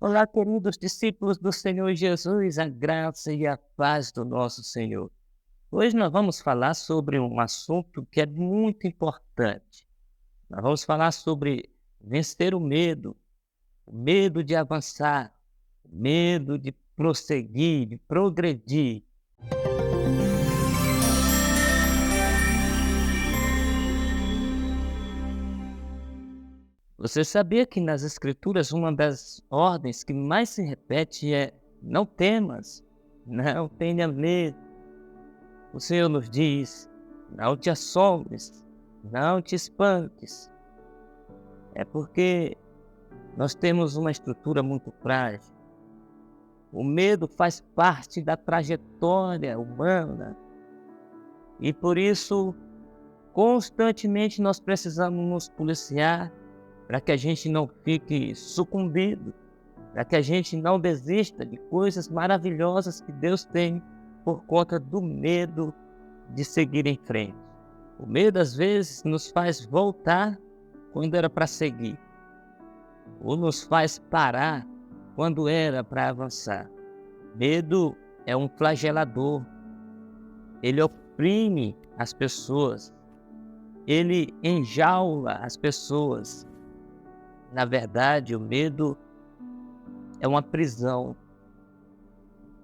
Olá, queridos discípulos do Senhor Jesus, a graça e a paz do nosso Senhor. Hoje nós vamos falar sobre um assunto que é muito importante. Nós vamos falar sobre vencer o medo de avançar, o medo de prosseguir, de progredir. Você sabia que nas Escrituras uma das ordens que mais se repete é: não temas, não tenha medo. O Senhor nos diz: não te assombres, não te espantes. É porque nós temos uma estrutura muito frágil. O medo faz parte da trajetória humana e por isso constantemente nós precisamos nos policiar para que a gente não fique sucumbido, para que a gente não desista de coisas maravilhosas que Deus tem por conta do medo de seguir em frente. O medo às vezes nos faz voltar quando era para seguir, ou nos faz parar quando era para avançar. Medo é um flagelador, ele oprime as pessoas, ele enjaula as pessoas. Na verdade, o medo é uma prisão,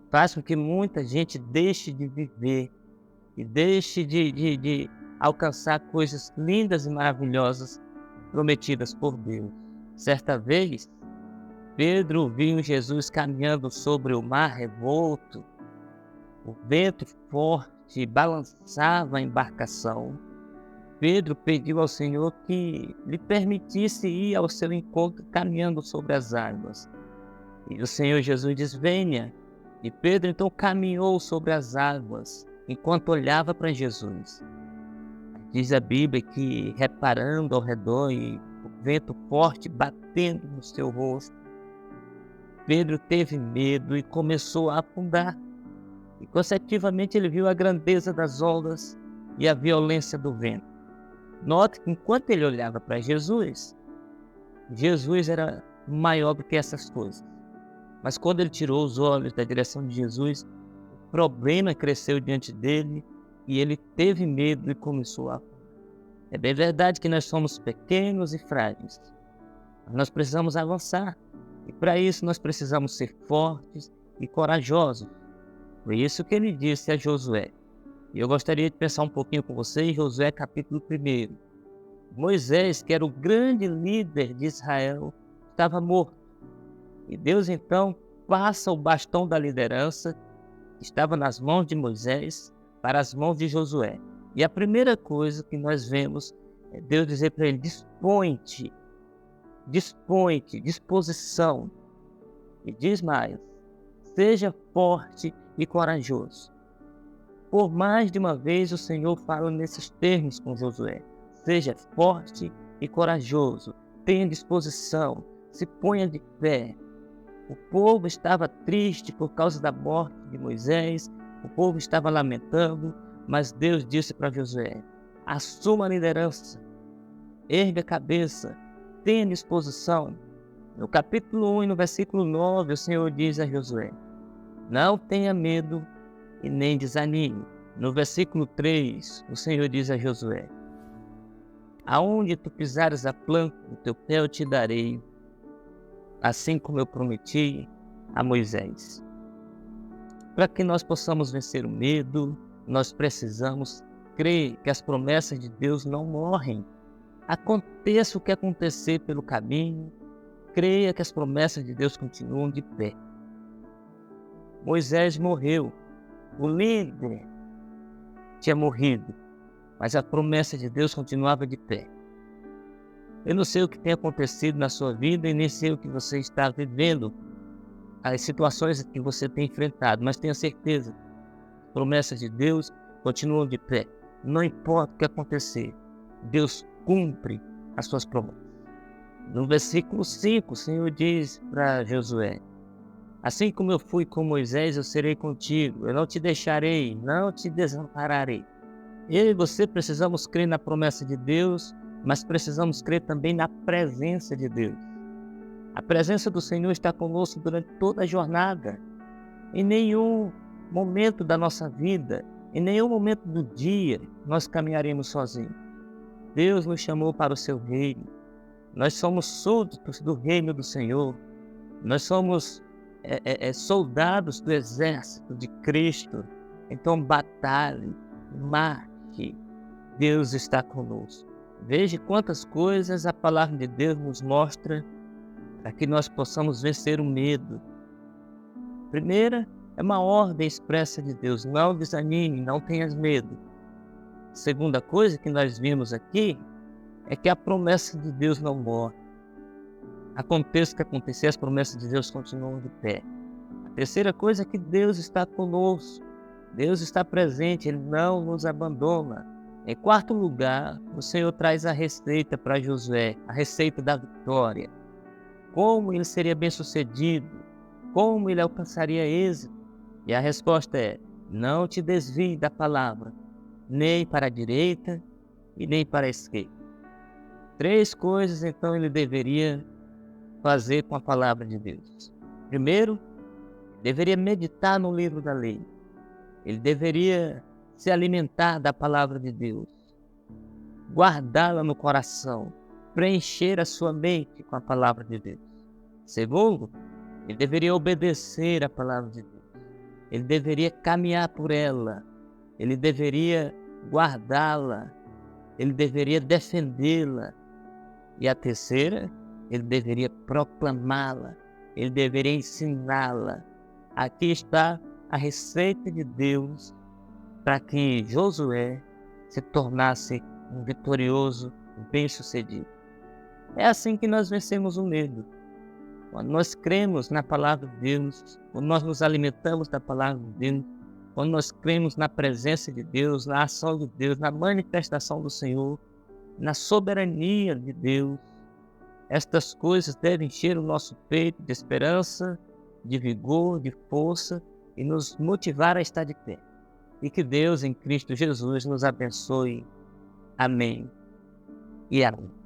faz com que muita gente deixe de viver e deixe de alcançar coisas lindas e maravilhosas prometidas por Deus. Certa vez, Pedro viu Jesus caminhando sobre o mar revolto, o vento forte balançava a embarcação. Pedro pediu ao Senhor que lhe permitisse ir ao seu encontro caminhando sobre as águas. E o Senhor Jesus diz: venha. E Pedro então caminhou sobre as águas, enquanto olhava para Jesus. Diz a Bíblia que, reparando ao redor e o vento forte batendo no seu rosto, Pedro teve medo e começou a afundar. E, consecutivamente, ele viu a grandeza das ondas e a violência do vento. Note que, enquanto ele olhava para Jesus, Jesus era maior do que essas coisas. Mas quando ele tirou os olhos da direção de Jesus, o problema cresceu diante dele e ele teve medo e começou a afundar. É bem verdade que nós somos pequenos e frágeis, mas nós precisamos avançar. E para isso nós precisamos ser fortes e corajosos. Foi isso que ele disse a Josué. E eu gostaria de pensar um pouquinho com vocês, Josué capítulo 1. Moisés, que era o grande líder de Israel, estava morto. E Deus então passa o bastão da liderança, que estava nas mãos de Moisés, para as mãos de Josué. E a primeira coisa que nós vemos é Deus dizer para ele: dispõe-te, disposição. E diz mais: seja forte e corajoso. Por mais de uma vez o Senhor fala nesses termos com Josué: seja forte e corajoso, tenha disposição, se ponha de pé. O povo estava triste por causa da morte de Moisés, o povo estava lamentando, mas Deus disse para Josué: assuma a liderança, ergue a cabeça, tenha disposição. No capítulo 1 e no versículo 9, o Senhor diz a Josué: não tenha medo e nem desanime. No versículo 3, o Senhor diz a Josué: aonde tu pisares a planta do teu pé eu te darei, assim como eu prometi a Moisés. Para que nós possamos vencer o medo, nós precisamos crer que as promessas de Deus não morrem. Aconteça o que acontecer pelo caminho, creia que as promessas de Deus continuam de pé. Moisés morreu, o líder tinha morrido, mas a promessa de Deus continuava de pé. Eu não sei o que tem acontecido na sua vida e nem sei o que você está vivendo, as situações que você tem enfrentado, mas tenha certeza, as promessas de Deus continuam de pé. Não importa o que acontecer, Deus cumpre as suas promessas. No versículo 5, o Senhor diz para Josué: assim como eu fui com Moisés, eu serei contigo, eu não te deixarei, não te desampararei. Eu e você precisamos crer na promessa de Deus, mas precisamos crer também na presença de Deus. A presença do Senhor está conosco durante toda a jornada. Em nenhum momento da nossa vida, em nenhum momento do dia, nós caminharemos sozinhos. Deus nos chamou para o seu reino. Nós somos súditos do reino do Senhor. Nós somos soldados do exército de Cristo. Então batalhe, marque. Deus está conosco. Veja quantas coisas a palavra de Deus nos mostra para que nós possamos vencer o medo. Primeira, é uma ordem expressa de Deus. Não desanime, não tenhas medo. Segunda coisa que nós vimos aqui é que a promessa de Deus não morre. Aconteça o que acontecer, as promessas de Deus continuam de pé. A terceira coisa é que Deus está conosco. Deus está presente, Ele não nos abandona. Em quarto lugar, o Senhor traz a receita para Josué, a receita da vitória. Como ele seria bem-sucedido, como ele alcançaria êxito. E a resposta é: não te desvie da palavra, nem para a direita e nem para a esquerda. Três coisas então ele deveria fazer com a palavra de Deus. Primeiro, deveria meditar no livro da lei. Ele deveria se alimentar da palavra de Deus, guardá-la no coração, preencher a sua mente com a palavra de Deus. Segundo, ele deveria obedecer a palavra de Deus. Ele deveria caminhar por ela. Ele deveria guardá-la. Ele deveria defendê-la. E a terceira, ele deveria proclamá-la. Ele deveria ensiná-la. Aqui está a receita de Deus para que Josué se tornasse um vitorioso, bem-sucedido. É assim que nós vencemos o medo. Quando nós cremos na palavra de Deus, quando nós nos alimentamos da palavra de Deus, quando nós cremos na presença de Deus, na ação de Deus, na manifestação do Senhor, na soberania de Deus, estas coisas devem encher o nosso peito de esperança, de vigor, de força e nos motivar a estar de pé. E que Deus em Cristo Jesus nos abençoe. Amém e amém.